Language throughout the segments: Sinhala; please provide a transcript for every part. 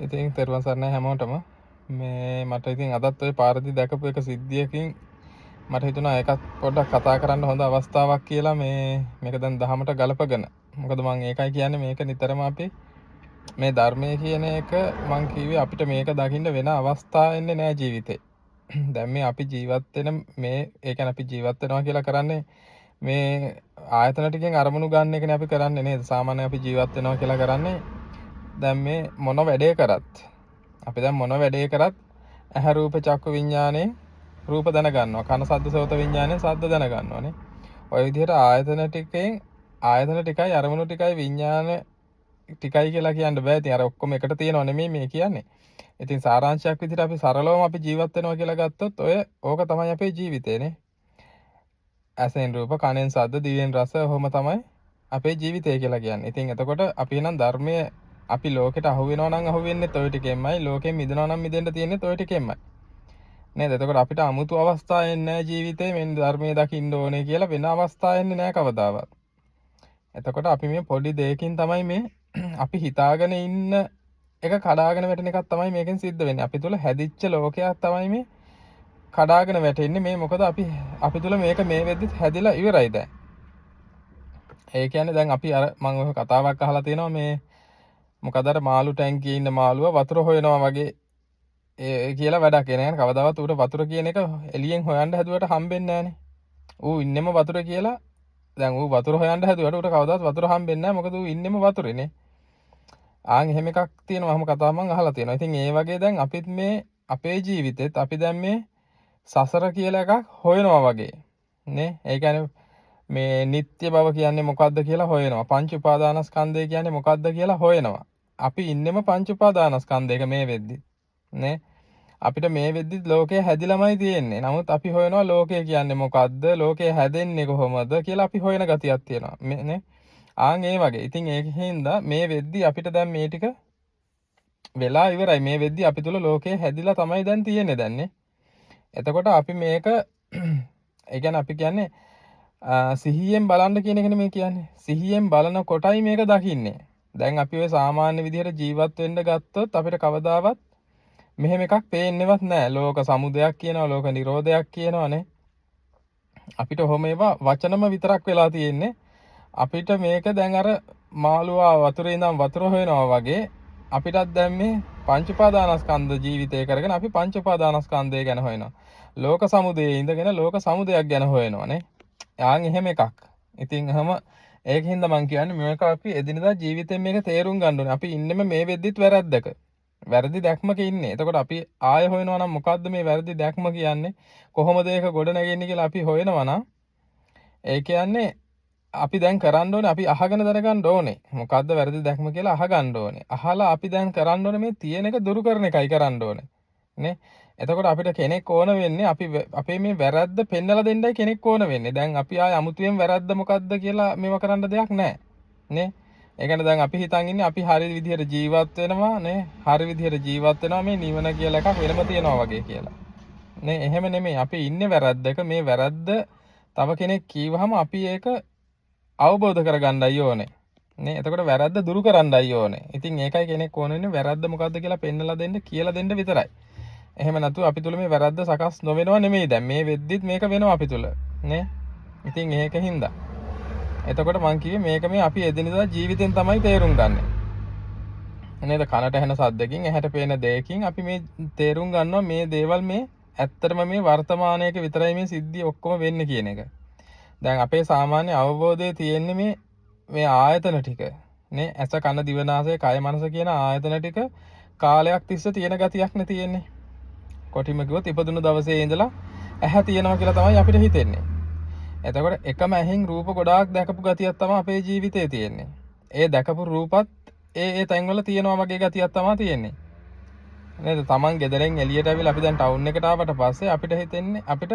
ඉතින් තෙරුවන් සරණයි හැමෝටම. මේ මට ඉතින් අදත් ඔය පාරදී දැකපු එක සිද්ධියකින් මට හිතුණා ඒකත් පොඩ්ඩක් කතා කරන්න හොඳ අවස්ථාවක් කියලා මේක දැන් දහමට ගලපගෙන. මොකද මම ඒකයි කියන්නේ මේක නිතරම අපි මේ ධර්මයේ කියන එක මං කිව්වේ අපිට මේක දකින්න වෙන අවස්ථා එන්නේ නැහැ ජීවිතේ. දැන් මේ අපි ජීවත් වෙන ඒ කියන්නේ අපි ජීවත් වෙනවා කියලා කරන්නේ මේ ආයතන ටිකෙන් අරමුණු ගන්න එකනේ අපි කරන්නේ නේද? සාමාන්‍යයෙන් අපි ජීවත් වෙනවා කියලා කරන්නේ දැන් මේ මොන වැඩේ කරත් අපි දැන් මොන වැඩේ කරත් ඇහැ රූප චක්කු විඤ්ඤාණයෙන් රූප දැන ගන්නවා. කන ශබ්ද සෝත විඤ්ඤාණයෙන් ශබ්ද දැන ගන්නවානේ. ඔය විදිහට ආයතන ටිකයි අරමුණු ටිකයි විඤ්ඤාණ ටිකයි කියලා කියන්න බෑ. ඉතින් අර ඔක්කොම එකට තියෙනව නෙමෙයි මේ කියන්නේ. ඉතින් සාරාංශයක් විදිහට අපි සරලවම අපි ජීවත් වෙනවා කියලා ගත්තොත් ඕක තමයි අපේ ජීවිතේනේ. ඇසෙන් රූප, කනෙන් ශබ්ද, දිවෙන් රස ඔහොම තමයි අපේ ජීවිතය කියලා කියන්නේ. ඉතින් එතකොට අපි නම් ධර්මයේ අපි ලෝකෙට අහු වෙනවා නම් අහු වෙන්නේ ඔය ටිකෙන්මයි. ලෝකෙන් මිදෙනවා නම් මිදෙන්න තියෙන්නේ ඔය ටිකෙන්මයි. නේද? එතකොට අපිට 아무තු අවස්ථා එන්නේ නැහැ ජීවිතේ මෙන්න ධර්මයේ දකින්න ඕනේ කියලා වෙන අවස්ථා එන්නේ නැහැ කවදාවත්. එතකොට අපි මේ පොඩි දෙයකින් තමයි මේ අපි හිතාගෙන ඉන්න එක කඩාගෙන වැටෙන එකක් තමයි මේකෙන් සිද්ධ වෙන්නේ. අපි තුල හැදිච්ච ලෝකයක් තමයි මේ කඩාගෙන වැටෙන්නේ. මේ මොකද අපි තුල මේක මේ වෙද්දිත් හැදිලා ඉවරයි දැන්. ඒ කියන්නේ දැන් අපි අර මම ඔය කතාවක් අහලා තියෙනවා මේ මොකද අර මාළු ටැංකියේ ඉන්න මාළුව වතුර හොයනවා වගේ ඒ කියලා වැඩක් නෑ. කවදාවත් ඌට වතුර කියන එක එළියෙන් හොයන්න හැදුවට හම්බෙන්නේ නෑනේ. ඌ ඉන්නෙම වතුර කියලා දැන් ඌ වතුර හොයන්න හැදුවට ඌට කවදාවත් වතුර හම්බෙන්නේ නෑ. මොකද ඌ ඉන්නෙම වතුරේනේ. එහෙම එකක් තියෙනවා. මම කතාව මම අහලා තියෙනවා. ඉතින් ඒ වගේ දැන් අපිත් මේ අපේ ජීවිතෙත් අපි දැන් මේ සසර කියලා එකක් හොයනවා වගේ නේ. ඒ කියන්නේ මේ නිත්‍ය බව කියන්නේ මොකද්ද කියලා හොයනවා. පංච උපාදානස්කන්ධය කියන්නේ මොකද්ද කියලා හොයනවා. අපි ඉන්නෙම පංච උපාදානස්කන්ධයක මේ වෙද්දි නේ. අපිට මේ වෙද්දි ලෝකය හැදිලාමයි තියෙන්නේ. නමුත් අපි හොයනවා ලෝකය කියන්නේ මොකද්ද? ලෝකය හැදෙන්නේ කොහොමද කියලා අපි හොයන ගතියක් තියෙනවා. නේ. ඒ වගේ. ඉතින් ඒකෙන්ද මේ වෙද්දි අපිට දැන් මේ ටික වෙලා ඉවරයි. මේ වෙද්දි අපි තුල ලෝකය හැදිලා තමයි දැන් තියෙන්නේ දැන්නේ. එතකොට අපි මේක ඒ කියන්නේ අපි කියන්නේ සිහියෙන් බලන්න කියන එකනේ මේ කියන්නේ. සිහියෙන් බලන කොටයි මේක දකින්නේ. දැන් අපි ඔය සාමාන්‍ය විදිහට ජීවත් වෙන්න ගත්තොත් අපිට කවදාවත් මෙහෙම එකක් පේන්නේවත් නැහැ. ලෝක සමුදයක් කියනවා, ලෝක නිරෝධයක් කියනවානේ. අපිට ඔහොම ඒවා වචනම විතරක් වෙලා තියෙන්නේ. අපිට මේක දැන් අර මාළුවා වතුරේ ඉඳන් වතුර හොයනවා වගේ අපිටත් දැන් මේ පංච උපාදානස්කන්ධ ජීවිතය කරගෙන අපි පංච උපාදානස්කන්ධය ගැන හොයනවා. ලෝක සමුදයේ ඉඳගෙන ලෝක සමුදයක් ගැන හොයනවානේ. එහෙම එකක්. ඉතින් ඒකින්ද මම කියන්නේ මේක අපි එදිනදා ජීවිතේ මේක තේරුම් ගන්න ඕනේ. අපි ඉන්නෙම මේ වෙද්දිත් වැරද්දක. වැරදි දැක්මක ඉන්නේ. එතකොට අපි ආයෙ හොයනවා නම් මොකද්ද මේ වැරදි දැක්ම කියන්නේ? කොහොමද ඒක ගොඩ නැගෙන්නේ කියලා අපි හොයනවා නම් ඒ කියන්නේ අපි දැන් කරන්න ඕනේ අපි අහගෙන දැනගන්න ඕනේ. මොකද්ද වැරදි දැක්ම කියලා අහගන්න ඕනේ. අහලා අපි දැන් කරන්න ඕනේ මේ තියෙන එක දුරු කරන එකයි කරන්න ඕනේ. නේ? එතකොට අපිට කෙනෙක් ඕන වෙන්නේ අපේ මේ වැරද්ද පෙන්නලා දෙන්නයි කෙනෙක් ඕන වෙන්නේ. දැන් අපි ආය අමුතුවෙන් වැරද්ද මොකද්ද කියලා මේව කරන්න දෙයක් නැහැ. නේ? ඒ කියන්නේ දැන් අපි හිතන් ඉන්නේ අපි හරි විදිහට ජීවත් වෙනවා නේ. හරි විදිහට ජීවත් වෙනවා මේ නිවන කියලා එකක් වෙනම තියනවා වගේ කියලා. නේ? එහෙම නෙමෙයි. අපි ඉන්නේ වැරද්දක. මේ වැරද්ද තව කෙනෙක් කීවහම අපි ඒක අවබෝධ කරගන්නයි ඕනේ. නේ? එතකොට වැරද්ද දුරු කරන්නයි ඕනේ. ඉතින් ඒකයි කෙනෙක් ඕන වෙන්නේ වැරද්ද මොකද්ද කියලා පෙන්නලා දෙන්න කියලා දෙන්න විතරයි. එහෙම නැතුව අපි තුල මේ වැරද්ද සකස් නොවෙනව නෙමෙයි දැන් මේ වෙද්දිත් මේක වෙනවා අපි තුල නේ. ඉතින් ඒකින්ද එතකොට මං කිව්වේ මේක මේ අපි එදිනෙදා ජීවිතෙන් තමයි තේරුම් ගන්නෙ. නේද? කනට ඇහෙන සද්දකින් ඇහැට පේන දෙයකින් අපි මේ තේරුම් ගන්නවා මේ දේවල් මේ ඇත්තටම මේ වර්තමානයේක විතරයි මේ සිද්ධි ඔක්කොම වෙන්නේ කියන එක. දැන් අපේ සාමාන්‍ය අවබෝධයේ තියෙන්නේ මේ ආයතන ටික නේ. ඇස කන දිව නාසය කය මනස කියන ආයතන ටික කාලයක් තිස්සේ තියෙන ගතියක් නේ තියෙන්නේ. කොටිම කිව්වොත් ඉපදුණු දවසේ ඉඳලා ඇහැ තියෙනවා කියලා තමයි අපිට හිතෙන්නේ. එතකොට එකම ඇහෙන් රූප ගොඩාක් දැකපු ගතියක් තමයි අපේ ජීවිතේ තියෙන්නේ. ඒ දැකපු රූපත් ඒ තැන්වල තියෙනවා වගේ ගතියක් තමයි තියෙන්නේ. නේද? Taman ගෙදරෙන් එළියට ඇවිල්ලා අපි දැන් ටවුන් එකට ආවට පස්සේ අපිට හිතෙන්නේ අපිට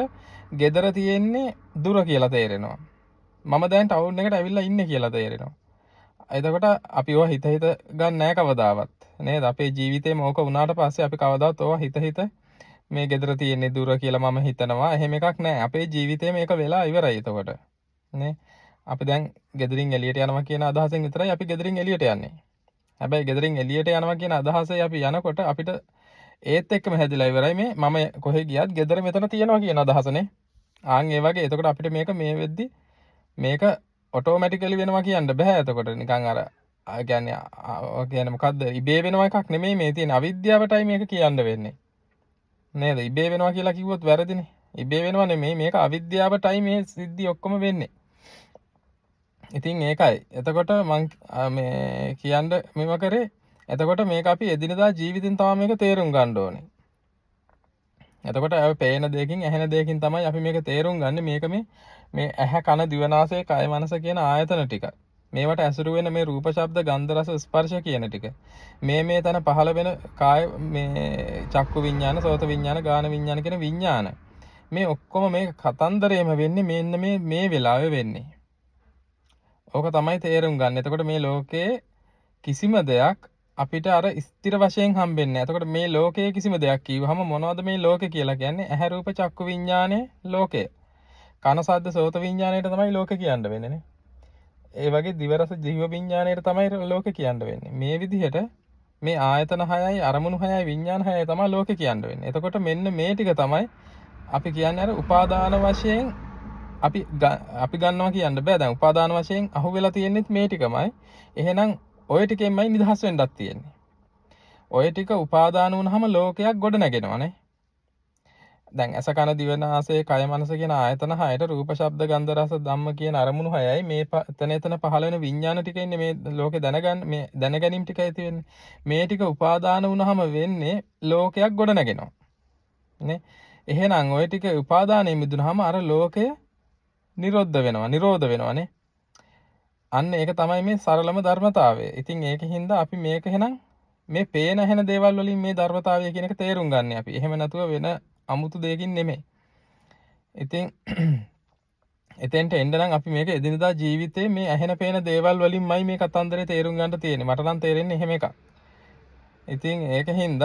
ගෙදර තියෙන්නේ දුර කියලා තේරෙනවා. මම දැන් ටවුන් එකට ඇවිල්ලා ඉන්නේ කියලා තේරෙනවා. එතකොට අපි ඕවා හිත ගන්න නැහැ කවදාවත්. නේද? අපේ ජීවිතේම ඕක වුණාට පස්සේ අපි කවදාවත් ඕවා හිත මේ ගෙදර තියෙන්නේ දුර කියලා මම හිතනවා. එහෙම එකක් නැහැ. අපේ ජීවිතේ මේක වෙලා ඉවරයි එතකොට. නේ? අපි දැන් ගෙදරින් එළියට යනවා කියන අදහසෙන් විතරයි අපි ගෙදරින් එළියට යන්නේ. හැබැයි ගෙදරින් එළියට යනවා කියන අදහසේ අපි යනකොට අපිට ඒත් එක්කම හැදිලා ඉවරයි මේ මම කොහෙ ගියත් ගෙදර මෙතන තියනවා කියන අදහසනේ. ආන් ඒ වගේ එතකොට අපිට මේක මේ වෙද්දි මේක ඔටෝමැටිකලි වෙනවා කියන්න බෑ. එතකොට නිකන් අර කියන්නේ මොකද්ද ඉබේ වෙනවා එකක් නෙමෙයි මේ තියෙන අවිද්‍යාවටයි මේක කියන්න වෙන්නේ. නේද? ඉබේ වෙනවා කියලා කිව්වොත් වැරදිනේ. ඉබේ වෙනවා නෙමෙයි මේක අවිද්‍යාවටයි මේ සිද්ධි ඔක්කොම වෙන්නේ. ඉතින් ඒකයි. එතකොට මම මේ කියන්න මෙව කරේ එතකොට මේක අපි එදිනදා ජීවිතෙන් තමයි මේක තේරුම් ගන්න ඕනේ. එතකොට අපි පේන දෙයකින් ඇහෙන දෙයකින් තමයි අපි මේක තේරුම් ගන්න මේක මේ ඇහැ කන දිව නාසය කය මනස කියන ආයතන ටික. මේවට ඇසුරු වෙන මේ රූප ශබ්ද ගන්ධ රස ස්පර්ශ කියන ටික. මේ තන පහළ වෙන කාය මේ චක්කු විඤ්ඤාණ සෝත විඤ්ඤාණ ගාන විඤ්ඤාණ කියන විඤ්ඤාණ. මේ ඔක්කොම මේ කතන්දරේම වෙන්නේ මෙන්න මේ වෙලාවේ වෙන්නේ. ඕක තමයි තේරුම් ගන්න. එතකොට මේ ලෝකයේ කිසිම දෙයක් අපිට අර ස්ථිර වශයෙන් හම්බෙන්නේ නැහැ. එතකොට මේ ලෝකයේ කිසිම දෙයක් කිව්වහම මොනවද මේ ලෝකේ කියලා කියන්නේ? ඇහැ රූප චක්කු විඤ්ඤාණය ලෝකය. කන සද්ද සෝත විඤ්ඤාණයට තමයි ලෝකේ කියන්න වෙන්නේ නේ. ඒ වගේ දිව රස ජීව විඤ්ඤාණයට තමයි ලෝකේ කියන්න වෙන්නේ. මේ විදිහට මේ ආයතන 6යි අරමුණු 6යි විඤ්ඤාණ 6යි තමයි ලෝකේ කියන්න වෙන්නේ. එතකොට මෙන්න මේ ටික තමයි අපි කියන්නේ අර උපාදාන වශයෙන් අපි ගන්නවා කියන්න බෑ. දැන් උපාදාන වශයෙන් අහුවෙලා තියෙන්නේ මේ ටිකමයි. එහෙනම් ඔය ටිකෙන්මයි නිදහස් වෙන්නත් තියෙන්නේ. ඔය ටික උපාදාන වුණාම ලෝකයක් ගොඩ නැගෙනවනේ. දැන් ඇස කන දිව නාසය කය මනස කියන ආයතන 6ට රූප ශබ්ද ගන්ධ රස ධම්ම කියන අරමුණු 6යි මේ එතන පහළ වෙන විඤ්ඤාණ ටික ඉන්නේ මේ ලෝකේ දැනගැනීම් ටිකයි තියෙන්නේ. මේ ටික උපාදාන වුණාම වෙන්නේ ලෝකයක් ගොඩ නැගෙනවා. නේ? එහෙනම් ඔය ටික උපාදානයෙන් මිදුනහම අර ලෝකය නිරෝධ වෙනවානේ. අන්න ඒක තමයි මේ සරලම ධර්මතාවය. ඉතින් ඒකින්ද අපි මේක එහෙනම් මේ පේන හැන දේවල් වලින් මේ ධර්මතාවය කියන එක තේරුම් ගන්න අපි. එහෙම නැතුව වෙන අමුතු දෙයකින් නෙමෙයි. ඉතින් එතෙන්ට එන්න නම් අපි මේක එදිනදා ජීවිතේ මේ ඇහෙන පේන දේවල් වලින්මයි මේ කතන්දරේ තේරුම් ගන්න තියෙන්නේ. මට නම් තේරෙන්නේ එහෙම එකක්. ඉතින් ඒකින්ද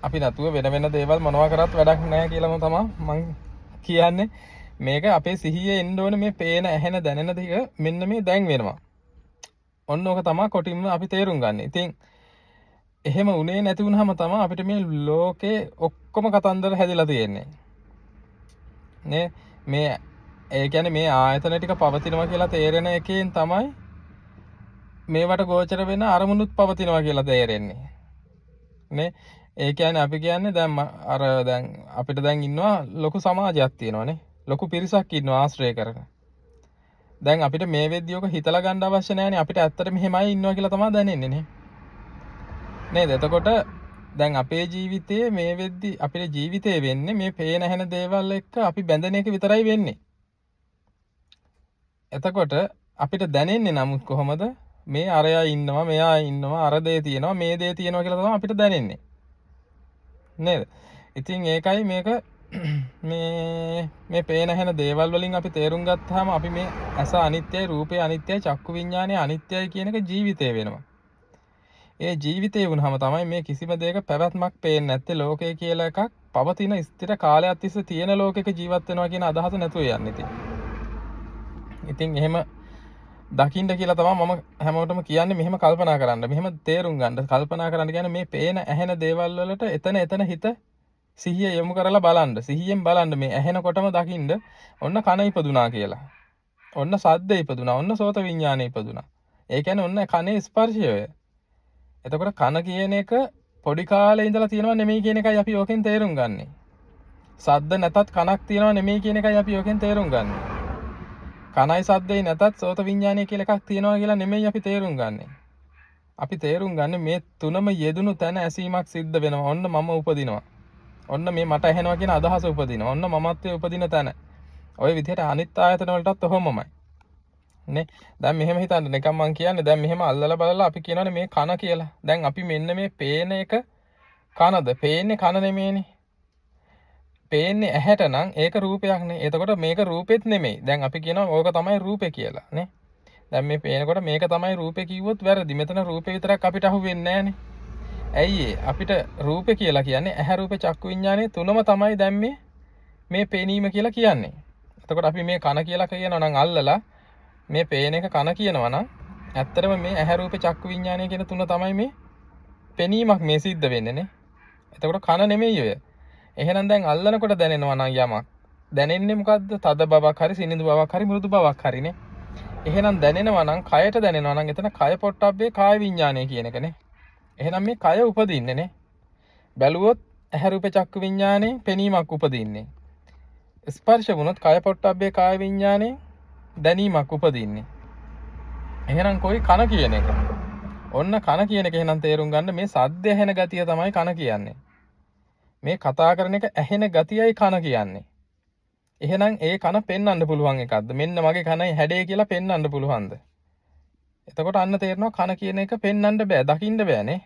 අපි නැතුව වෙන දේවල් මොනවා කරත් වැඩක් නැහැ කියලාම තමයි මම කියන්නේ. මේක අපේ සිහියේ එන්න ඕනේ මේ පේන ඇහෙන දැනෙන ටික මෙන්න මේ දැන් වෙනවා. ඔන්න ඕක තමයි කොටින්ම අපි තේරුම් ගන්න. ඉතින් එහෙම උනේ නැති වුනහම තමයි අපිට මේ ලෝකේ ඔක්කොම කතන්දර හැදිලා තියෙන්නේ. නේ මේ ඒ කියන්නේ මේ ආයතන ටික පවතිනවා කියලා තේරෙන එකෙන් තමයි මේවට ගෝචර වෙන අරමුණුත් පවතිනවා කියලා තේරෙන්නේ. නේ ඒ කියන්නේ අපි කියන්නේ දැන් අපිට දැන් ඉන්නවා ලොකු සමාජයක් තියෙනවානේ. ලොකු පිරිසක් ඉන්නවා ආශ්‍රය කරන. දැන් අපිට මේ වෙද්දී ඔක හිතලා ගන්න අවශ්‍ය නැහැනේ. අපිට ඇත්තට මෙහෙමයි ඉන්නවා කියලා තමයි දැනෙන්නේ නේ. නේද? එතකොට දැන් අපේ ජීවිතයේ මේ වෙද්දී අපේ ජීවිතේ වෙන්නේ මේ පේන හැන දේවල් එක්ක අපි බැඳෙන එක විතරයි වෙන්නේ. එතකොට අපිට දැනෙන්නේ නමුත් කොහොමද? මේ අරයා ඉන්නවා, මෙයා ඉන්නවා, අර දේ තියෙනවා, මේ දේ තියෙනවා කියලා තමයි අපිට දැනෙන්නේ. නේද? ඉතින් ඒකයි මේක මේ පේන හැන දේවල් වලින් අපි තේරුම් ගත්තාම අපි මේ ඇස අනිත්‍යයි, රූපය අනිත්‍යයි, චක්කු විඤ්ඤාණය අනිත්‍යයි කියන එක ජීවිතේ වෙනවා. ඒ ජීවිතේ වුණාම තමයි මේ කිසිම දෙයක පැවැත්මක් පේන්නේ නැත්තේ. ලෝකය කියලා එකක් පවතින ස්ථිර කාලයක් තිස්සේ තියෙන ලෝකයක ජීවත් වෙනවා කියන අදහස නැතුව යන්නේ ඉතින් එහෙම දකින්න කියලා තමයි මම හැමෝටම කියන්නේ මෙහෙම කල්පනා කරන්න. මෙහෙම තේරුම් ගන්න. කල්පනා කරන්න කියන්නේ මේ පේන ඇහෙන දේවල් වලට එතන හිත සිහිය යොමු කරලා බලන්න. සිහියෙන් බලන්න මේ ඇහෙනකොටම දකින්න ඔන්න කන ඉපදුනා කියලා. ඔන්න සද්ද ඉපදුනා. ඔන්න සෝත විඤ්ඤාණය ඉපදුනා. ඒ කියන්නේ ඔන්න කනේ ස්පර්ශය. එතකොට කන කියන එක පොඩි කාලේ ඉඳලා තියෙනව නෙමෙයි කියන එකයි අපි ඕකෙන් තේරුම් ගන්නෙ. සද්ද නැතත් කනක් තියෙනව නෙමෙයි කියන එකයි අපි ඕකෙන් තේරුම් ගන්නෙ. කනයි සද්දේ නැතත් සෝත විඤ්ඤාණය කියලා එකක් තියෙනවා කියලා නෙමෙයි අපි තේරුම් ගන්නෙ. අපි තේරුම් ගන්නෙ මේ තුනම යෙදුණු තැන ඇසීමක් සිද්ධ වෙනවා. ඔන්න මම උපදිනවා. ඔන්න මේ මට ඇහෙනවා කියන අදහස උපදිනවා. ඔන්න මමත්වයේ උපදින තැන. ওই විදිහට අනිත් ආයතන වලටත් ඔහොමමයි. නේ දැන් මෙහෙම හිතන්න නිකන් මං කියන්නේ දැන් මෙහෙම අල්ලලා බලලා අපි කියනවානේ මේ කන කියලා. දැන් අපි මෙන්න මේ පේන එක කනද? පේන්නේ කන නෙමෙයිනේ. පේන්නේ ඇහැට නම් ඒක රූපයක් නේ. එතකොට මේක රූපෙත් නෙමෙයි. දැන් අපි කියනවා ඕක තමයි රූපේ කියලා නේ. දැන් මේ පේනකොට මේක තමයි රූපේ කිව්වොත් වැරදි. මෙතන රූපේ විතරක් අපිට අහුවෙන්නේ නැහනේ. ඇයි අපිට රූපේ කියලා කියන්නේ ඇහැ රූප චක්කු විඤ්ඤාණය තුනම තමයි දැන් මේ පේනීම කියලා කියන්නේ. එතකොට අපි මේ කන කියලා කියනවා නම් අල්ලලා මේ පේන එක කන කියනවා නම් ඇත්තටම මේ ඇහැ රූප චක්කු විඥානය කියන තුන තමයි මේ පෙනීමක් මේ සිද්ධ වෙන්නේ නේ. එතකොට කන නෙමෙයි ඔය. එහෙනම් දැන් අල්ලනකොට දැනෙනවා නම් යමක්. දැනෙන්නේ මොකද්ද? තද බවක් හරි සිනිඳු බවක් හරි මෘදු බවක් හරිනේ. එහෙනම් දැනෙනවා නම් කයට දැනෙනවා නම් එතන කය පොට්ටබ්බේ කාය විඥානය කියන එකනේ. එහෙනම් මේ කය උපදින්නේ නේ. බැලුවොත් ඇහැ රූප චක්කු විඥානේ පෙනීමක් උපදින්නේ. ස්පර්ශ වුණොත් කය පොට්ටබ්බේ කාය විඥානේ දැනීමක් උපදින්නේ. එහෙනම් කොයි කන කියන එක? ඔන්න කන කියන එක එහෙනම් තේරුම් ගන්න මේ සද්ද ඇහෙන ගතිය තමයි කන කියන්නේ. මේ කතා කරන එක ඇහෙන ගතියයි කන කියන්නේ. එහෙනම් ඒ කන පෙන්වන්න පුළුවන් එකක්ද? මෙන්න මගේ කනයි හැඩය කියලා පෙන්වන්න පුළුවන්ද? එතකොට අන්න තේරෙනවා කන කියන එක පෙන්වන්න බෑ, දකින්න බෑනේ.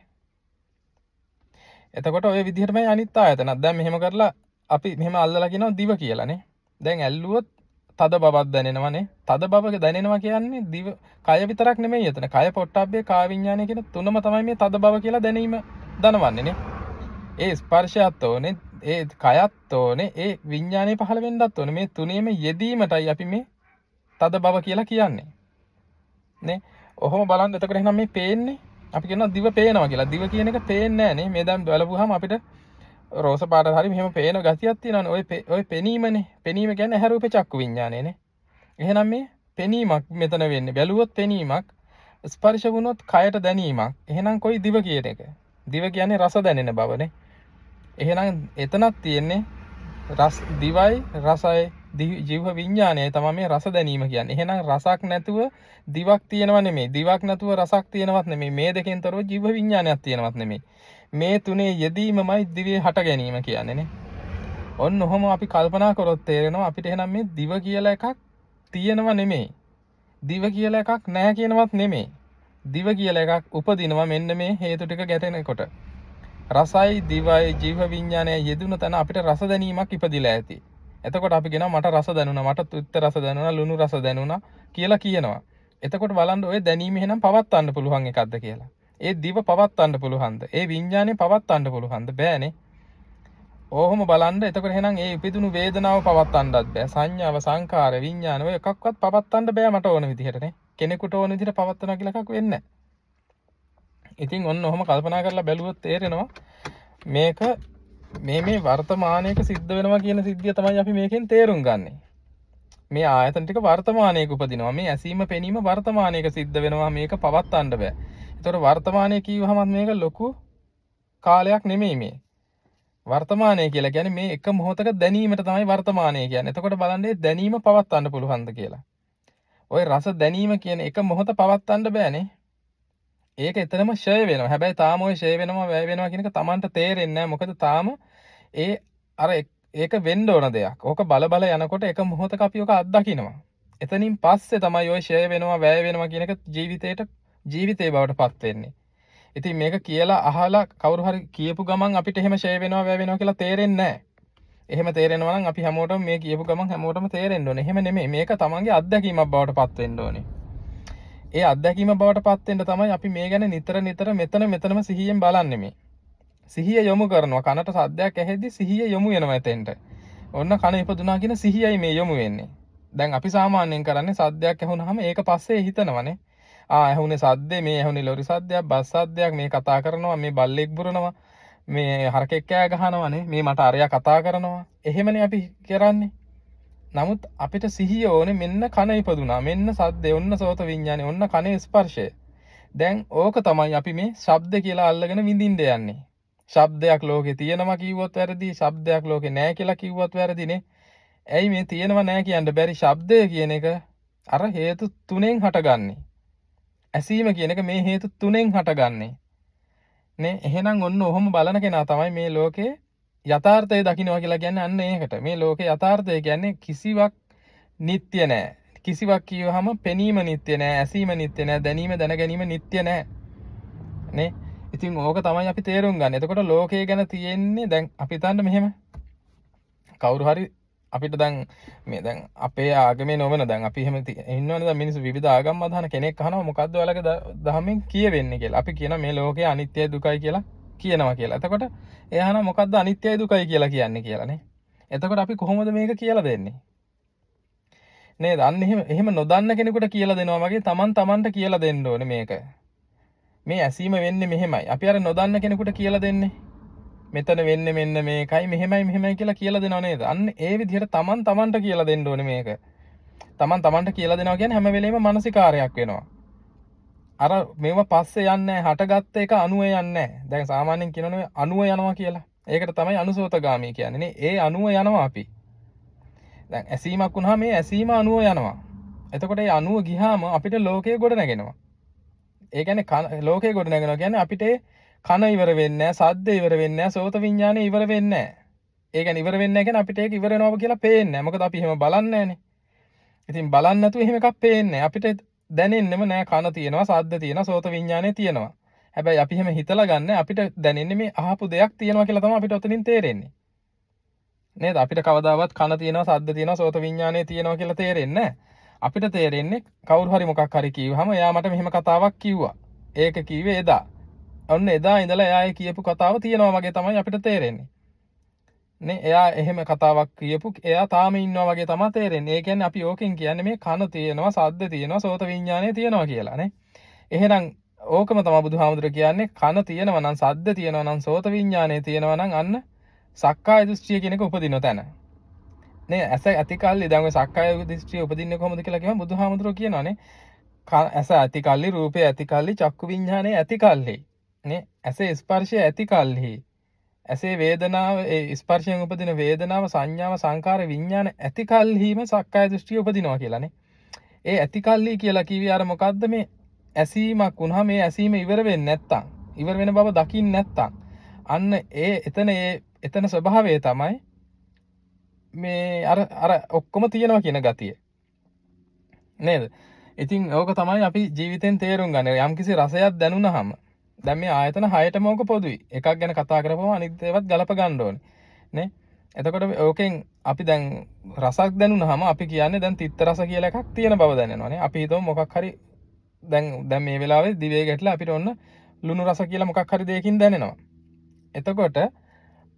එතකොට ඔය විදිහටමයි අනිත් ආයතනත්. දැන් මෙහෙම කරලා අපි මෙහෙම අල්ලලා කියනවා දිව කියලානේ. දැන් ඇල්ලුවොත් තද බවක් දැනෙනවනේ. තද බවක දැනෙනවා කියන්නේ දිව කය විතරක් නෙමෙයි එතන. කය පොට්ටබ්බේ කාය විඥානය කියන තුනම තමයි මේ තද බව කියලා දැනීම දනවන්නේ නේ. ඒ ස්පර්ශයත් ඕනේ, ඒ කයත් ඕනේ, ඒ විඥානේ පහළ වෙන්නත් ඕනේ. මේ තුනේම යෙදීමටයි අපි මේ තද බව කියලා කියන්නේ. නේ? ඔහොම බලන්න එතකොට එහෙනම් මේ පේන්නේ අපි කියනවා දිව පේනවා කියලා. දිව කියන එක පේන්නේ නැහැ නේ. මේ දැන් බලපුවාම අපිට රෝස පාට හරි මෙහෙම පේන ගතියක් තියෙනවානේ. ඔය පෙනීමනේ. පෙනීම කියන්නේ ඇහැ රූපේ චක්කු විඥානයනේ. එහෙනම් මේ පෙනීමක් මෙතන වෙන්නේ. බැලුවොත් පෙනීමක්, ස්පර්ශ වුණොත් කයට දැනීමක්. එහෙනම් කොයි දිව කියන එක? දිව කියන්නේ රස දැනෙන බවනේ. එහෙනම් එතනක් තියෙන්නේ දිවයි රසයි ජීව විඥානයයි තමයි මේ රස දැනීම කියන්නේ. එහෙනම් රසක් නැතුව දිවක් තියෙනව නෙමෙයි. දිවක් නැතුව රසක් තියෙනවත් නෙමෙයි. මේ දෙකෙන් තොරව ජීව විඥානයක් තියෙනවත් නෙමෙයි. මේ තුනේ යෙදීමමයි දිවේ හට ගැනීම කියන්නේ නේ. ඔන්න ඔහොම අපි කල්පනා කරොත් තේරෙනවා අපිට එහෙනම් මේ දිව කියලා එකක් තියෙනව නෙමෙයි. දිව කියලා එකක් නැහැ කියනවත් නෙමෙයි. දිව කියලා එකක් උපදිනවා මෙන්න මේ හේතු ටික ගැටෙනකොට. රසයි දිවයි ජීව විඥානය යෙදුණු තැන අපිට රස දැනීමක් ඉපදිලා ඇති. එතකොට අපි කියනවා මට රස දැනුණා, මට තුත්ත රස දැනුණා, ලුණු රස දැනුණා කියලා කියනවා. එතකොට බලන්න ඔය දැනීම එහෙනම් පවත්වන්න පුළුවන් එකක්ද කියලා. ඒ දිව පවත්වන්න පුළුවන්ද? ඒ විඥානේ පවත්වන්න පුළුවන්ද? බෑනේ. ඕහොම බලන්න එතකොට එහෙනම් ඒ ඉපදුණු වේදනාව පවත්වන්නත් බෑ. සංඥාව, සංකාර, විඥාන ඔය එකක්වත් පවත්වන්න බෑ මට ඕන විදිහටනේ. කෙනෙකුට ඕන විදිහට පවත්වනවා කියලා එකක් වෙන්නේ නැහැ. ඉතින් ඔන්න ඔහොම කල්පනා කරලා බැලුවොත් තේරෙනවා මේක මේ වර්තමානයේක සිද්ධ වෙනවා කියන සිද්ධිය තමයි අපි මේකෙන් තේරුම් ගන්නෙ. මේ ආයතන ටික වර්තමානයේක උපදිනවා. මේ ඇසීම පෙනීම වර්තමානයේක සිද්ධ වෙනවා. මේක පවත්වන්න බෑ. ඒතකොට වර්තමානයේ කියවහම මේක ලොකු කාලයක් නෙමෙයි මේ. වර්තමානය කියලා කියන්නේ මේ එක මොහොතක දැනීමට තමයි වර්තමානය කියන්නේ. එතකොට බලන්න මේ දැනීම පවත්වන්න පුළුවන්ද කියලා. ওই රස දැනීම කියන එක මොහොත පවත්වන්න බෑනේ. ඒක එතනම ෂය වෙනවා. හැබැයි තාම ওই ෂය වෙනවා වැය වෙනවා කියන එක Tamanට තේරෙන්නේ නැහැ. මොකද තාම ඒ අර ඒක වෙන්න ඕන දෙයක්. ඕක බල බල යනකොට එක මොහොතක අපි ඕක අත්දකින්නවා. එතනින් පස්සේ තමයි ওই ෂය වෙනවා වැය වෙනවා කියන එක ජීවිතේ බවට පත් වෙන්නේ. ඉතින් මේක කියලා අහලා කවුරු හරි කියපු ගමන් අපිට එහෙම ෂය වෙනවා වැය වෙනවා කියලා තේරෙන්නේ නැහැ. එහෙම තේරෙනවා නම් අපි හැමෝටම මේ කියපු ගමන් හැමෝටම තේරෙන්න ඕනේ. එහෙම නෙමෙයි. මේක Tamanගේ අත්දැකීමක් බවට පත් වෙන්න ඕනේ. ඒ අත්දැකීම බවට පත් වෙන්න තමයි අපි මේ ගැන නිතර මෙතනම සිහියෙන් බලන්නේ මේ. සිහිය යොමු කරනවා. කනට සද්දයක් ඇහෙද්දි සිහිය යොමු වෙනවා එතෙන්ට. ඔන්න කන ඉපදුනා කියන සිහියයි මේ යොමු වෙන්නේ. දැන් අපි සාමාන්‍යයෙන් කරන්නේ සද්දයක් ඇහුනහම ඒක පස්සේ හිතනවනේ. ඇහුනේ සද්දේ, මේ ඇහුනේ ලොරි සද්දයක්, බස් සද්දයක්, මේ කතා කරනවා, මේ බල්ලෙක් බුරනවා, මේ හරකෙක් කෑ ගහනවානේ, මේ මට අරයා කතා කරනවා. එහෙමනේ අපි කරන්නේ. නමුත් අපිට සිහිය ඕනේ මෙන්න කන ඉපදුනා, මෙන්න සද්දේ, ඔන්න සෝත විඥානේ, ඔන්න කනේ ස්පර්ශය. දැන් ඕක තමයි අපි මේ ශබ්ද කියලා අල්ලගෙන විඳින්න යන්නේ. ශබ්දයක් ලෝකේ තියෙනවා කිව්වොත් වැරදි, ශබ්දයක් ලෝකේ නැහැ කියලා කිව්වොත් වැරදිනේ. ඇයි මේ තියෙනවා නැහැ කියන්න බැරි? ශබ්දය කියන එක අර හේතු තුනෙන් හටගන්නේ. ඇසීම කියන එක මේ හේතු තුනෙන් හටගන්නේ. නේ? එහෙනම් ඔන්න ඔහොම බලන කෙනා තමයි මේ ලෝකේ යථාර්ථය දකින්නවා කියලා කියන්නේ අන්න ඒකට. මේ ලෝකේ යථාර්ථය කියන්නේ කිසිවක් නිට්ටය නෑ. කිසිවක් කියවහම පෙනීම නිට්ටය නෑ, ඇසීම නිට්ටය නෑ, දැනීම දැන ගැනීම නිට්ටය නෑ. නේ? ඉතින් ඕක තමයි අපි තේරුම් ගන්න. එතකොට ලෝකය ගැන තියෙන්නේ දැන් අපි හිතන්න මෙහෙම. කවුරු හරි අපිට දැන් අපේ ආගමේ නොවන දැන් අපි එහෙම ඉන්නවනේ දැන් මිනිස්සු විවිධ ආගම් අදහන කෙනෙක් අහනවා මොකද්ද ඔයාලගේ දහමෙන් කියවෙන්නේ කියලා. අපි කියන මේ ලෝකය අනිත්‍යයි දුකයි කියලා කියනවා කියලා. එතකොට එයා අහනවා මොකද්ද අනිත්‍යයි දුකයි කියලා කියන්නේ කියලානේ. එතකොට අපි කොහොමද මේක කියලා දෙන්නේ? නේද? අන්න එහෙම නොදන්න කෙනෙකුට කියලා දෙනවා වගේ තමන්ට කියලා දෙන්න ඕනේ මේක. මේ ඇසීම වෙන්නේ මෙහෙමයි. අපි අර නොදන්න කෙනෙකුට කියලා දෙන්නේ. මෙතන වෙන්නේ මෙන්න මේකයි මෙහෙමයි කියලා කියලා දෙනව නේද? අන්න ඒ විදිහට තමන්ට කියලා දෙන්න ඕනේ මේක. තමන්ට කියලා දෙනවා කියන්නේ හැම වෙලෙම මානසිකාරයක් වෙනවා. අර මේවා පස්සේ යන්නේ හටගත්ත එක අණුව යන්නේ. දැන් සාමාන්‍යයෙන් කියනවනේ අණුව යනවා කියලා. ඒකට තමයි අනුසෝතගාමී කියන්නේ නේ. ඒ අණුව යනවා අපි. දැන් ඇසීමක් වුණාම මේ ඇසීම අණුව යනවා. එතකොට ඒ අණුව ගියාම අපිට ලෝකය ගොඩ නැගෙනවා. ඒ කියන්නේ ලෝකය ගොඩ නැගෙනවා කියන්නේ අපිට කන ඉවර වෙන්නේ නැහැ, සද්ද ඉවර වෙන්නේ නැහැ, සෝත විඥානය ඉවර වෙන්නේ නැහැ. ඒ කියන්නේ ඉවර වෙන්නේ නැහැ කියන්නේ අපිට ඒක ඉවර වෙනවා කියලා පේන්නේ නැහැ. මොකද අපි එහෙම බලන්නේ නැහනේ. ඉතින් බලන්නේ නැතුව එහෙම එකක් පේන්නේ නැහැ. අපිට දැනෙන්නෙම නෑ කන තියෙනවා, සද්ද තියෙනවා, සෝත විඥානය තියෙනවා. හැබැයි අපි එහෙම හිතලා ගන්න අපිට දැනෙන්නේ මේ අහපු දෙයක් තියෙනවා කියලා තමයි අපිට ඔතනින් තේරෙන්නේ. නේද? අපිට කවදාවත් කන තියෙනවා, සද්ද තියෙනවා, සෝත විඥානය තියෙනවා කියලා තේරෙන්නේ නැහැ. අපිට තේරෙන්නේ කවුරු හරි මොකක් හරි කිව්වහම එයා මට මෙහෙම කතාවක් කිව්වා. ඒක කිව්වේ එදා. ඔන්න එදා ඉඳලා එයා කියපු කතාව තියෙනවා වගේ තමයි අපිට තේරෙන්නේ. නේ එයා එහෙම කතාවක් කියපු එයා තාම ඉන්නවා වගේ තමයි තේරෙන්නේ. ඒ කියන්නේ අපි ඕකෙන් කියන්නේ මේ කන තියෙනවා, සද්ද තියෙනවා, සෝත විඥානය තියෙනවා කියලා නේ. එහෙනම් ඕකම තමයි බුදුහාමුදුර කියන්නේ කන තියෙනවා නම්, සද්ද තියෙනවා නම්, සෝත විඥානය තියෙනවා නම් අන්න සක්කාය දෘෂ්ටිය කියන එක උපදින තැන. නේ ඇස ඇති කල්ලි දැන් ඔය සක්කාය දෘෂ්ටිය උපදින්නේ කොහොමද කියලා කියවම බුදුහාමුදුරුවෝ කියනවානේ. ඇස ඇති කල්ලි, රූපය ඇති කල්ලි, චක්කු විඥානය ඇති කල්ලි. නේ ඇසේ ස්පර්ශය ඇති කල්හි, ඇසේ වේදනාව, ඒ ස්පර්ශයෙන් උපදින වේදනාව, සංඥාව, සංකාර, විඥාන ඇති කල්හිම සක්කාය දෘෂ්ටිය උපදිනවා කියලානේ. ඒ ඇති කල්හි කියලා කිව්වේ අර මොකද්ද මේ ඇසීමක් වුණා මේ ඇසීම ඉවර වෙන්නේ නැත්තම්, ඉවර වෙන බව දකින්න නැත්තම් අන්න එතන ස්වභාවය තමයි මේ අර ඔක්කොම තියෙනවා කියන ගතිය. නේද? ඉතින් ඕක තමයි අපි ජීවිතෙන් තේරුම් ගන්න. යම්කිසි රසයක් දැනුණාම දැන් මේ ආයතන 6ටම ඕක පොදුයි. එකක් ගැන කතා කරපුවම අනිත් ඒවාත් ගලප ගන්න ඕනේ. නේ? එතකොට ඕකෙන් අපි දැන් රසක් දැනුණාම අපි කියන්නේ දැන් තිත්ත රස කියලා එකක් තියෙන බව දැනෙනවානේ. අපි හිතමු මොකක් හරි දැන් මේ වෙලාවේ දිවේ ගැටලා අපිට ඔන්න ලුණු රස කියලා මොකක් හරි දෙයකින් දැනෙනවා. එතකොට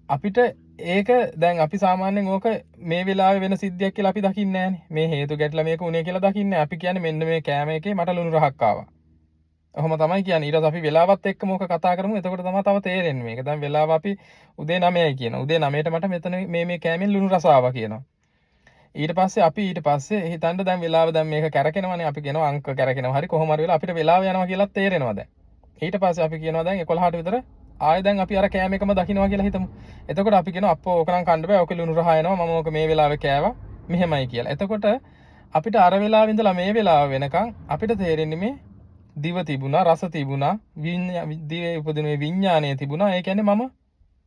අපිට ඒක දැන් අපි සාමාන්‍යයෙන් ඕක මේ වෙලාවේ වෙන සිද්ධියක් කියලා අපි දකින්නේ නැහනේ. මේ හේතු ගැටලා මේක උනේ කියලා දකින්නේ. අපි කියන්නේ මෙන්න මේ කෑම එකේ මට ලුණු රහක් ආවා. ඔහොම තමයි කියන්නේ. ඊට පස්සේ අපි වෙලාවත් එක්ක මොක කතා කරමු. එතකොට තමයි තව තේරෙන්නේ මේක. දැන් වෙලාව අපි උදේ 9යි කියනවා. උදේ 9ට මට මෙතන මේ කෑමෙන් ලුණු රස ආවා කියනවා. ඊට පස්සේ හිතන්න දැන් වෙලාව දැන් මේක කැරකෙනවනේ. අපි කියනවා අංක කැරකෙනවා. හරි කොහොම හරි වෙලා අපිට වෙලාව යනවා කියලා තේරෙනවා දැන්. ඊට පස්සේ අපි කියනවා දැන් 11ට විතර ආයෙ දැන් අපි අර කෑම එකම දකින්නවා කියලා හිතමු. එතකොට අපි කියනවා අප්පෝ ඕක නම් කන්න බෑ. ඕක ලුණු රහ එනවා. මම ඕක මේ වෙලාවේ කෑවා. මෙහෙමයි කියලා. එතකොට අපිට අර වෙලාවෙ ඉඳලා මේ වෙලාව වෙනකන් අපිට තේරෙන්නේ මේ දිව තිබුණා, රස තිබුණා, දිවේ උපදින විඥානය තිබුණා. ඒ කියන්නේ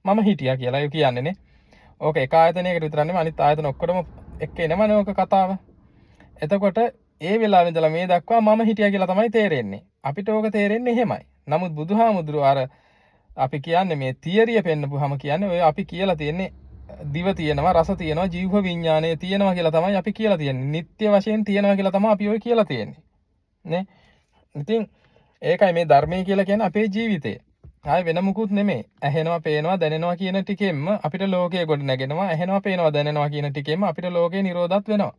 මම හිටියා කියලා ඒ කියන්නේ නේ. ඕක එක ආයතනයකට විතර නෙමෙයි අනිත් ආයතන ඔක්කොම එක්ක එනවනේ ඕක කතාව. එතකොට ඒ වෙලාවෙ ඉඳලා මේ දක්වා මම හිටියා කියලා තමයි තේරෙන්නේ. අපිට ඕක තේරෙන්නේ එහෙමයි. නමුත් බුදුහාමුදුරුවෝ අර අපි කියන්නේ මේ තියරිය පෙන්නපුවාම කියන්නේ ඔය අපි කියලා තියෙන්නේ දිව තියෙනවා, රස තියෙනවා, ජීව විඥානය තියෙනවා කියලා තමයි අපි කියලා තියෙන්නේ. නිත්‍ය වශයෙන් තියෙනවා කියලා තමයි අපි ඔය කියලා තියෙන්නේ. නේ? ඉතින් ඒකයි මේ ධර්මය කියලා කියන්නේ අපේ ජීවිතය. ආයෙ වෙන මුකුත් නෙමෙයි. ඇහෙනවා, පේනවා, දැනෙනවා කියන ටිකෙන්ම අපිට ලෝකය ගොඩ නැගෙනවා. ඇහෙනවා, පේනවා, දැනෙනවා කියන ටිකෙන්ම අපිට ලෝකේ නිරෝධත් වෙනවා.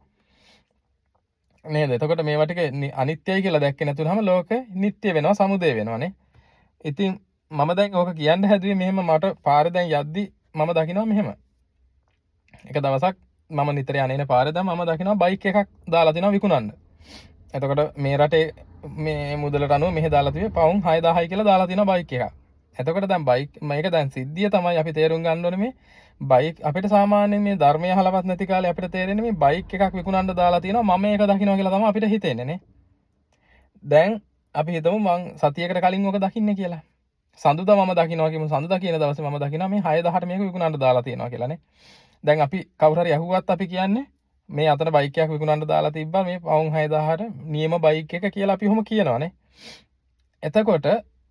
නේද? එතකොට මේවා ටික අනිත්‍යයි කියලා දැක්කේ නැතුනම ලෝකෙ නිට්ටය වෙනවා, සමුදය වෙනවානේ. ඉතින් මම දැන් ඕක කියන්න හැදුවේ මෙහෙම මට පාරේ දැන් යද්දි මම දකිනවා මෙහෙම. එක දවසක් මම නිතර යන පාරේ දැන් මම දකිනවා බයික් එකක් දාලා තිනවා විකුණන්න. එතකොට මේ රටේ මේ මුදලට අනුව මෙහෙ දාලා තිබේ පවුම් 6000යි කියලා දාලා තිනවා බයික් එකක්. එතකොට දැන් මේක දැන් සිද්ධිය තමයි අපි තේරුම් ගන්න ඕනේ මේ බයික් අපිට සාමාන්‍යයෙන් මේ ධර්මය අහලවත් නැති කාලේ අපිට තේරෙන්නේ මේ බයික් එකක් විකුණන්න දාලා තිනවා මම ඒක දකින්නවා කියලා තමයි අපිට හිතෙන්නේ නේ. දැන් අපි හිතමු මං සතියකට කලින් ඕක දකින්නේ කියලා. සඳුදා මම දකින්නවා කියමු. සඳුදා කියන දවසේ මම දකින්නවා මේ 6000ට මේක විකුණන්න දාලා තියනවා කියලානේ. දැන් අපි කවුරු හරි අහුවත් අපි කියන්නේ මේ අතන බයික් එකක් විකුණන්න දාලා තිබ්බා මේ පවුම් 6000ට නියම බයික් එක කියලා අපි ඔහොම කියනවානේ. එතකොට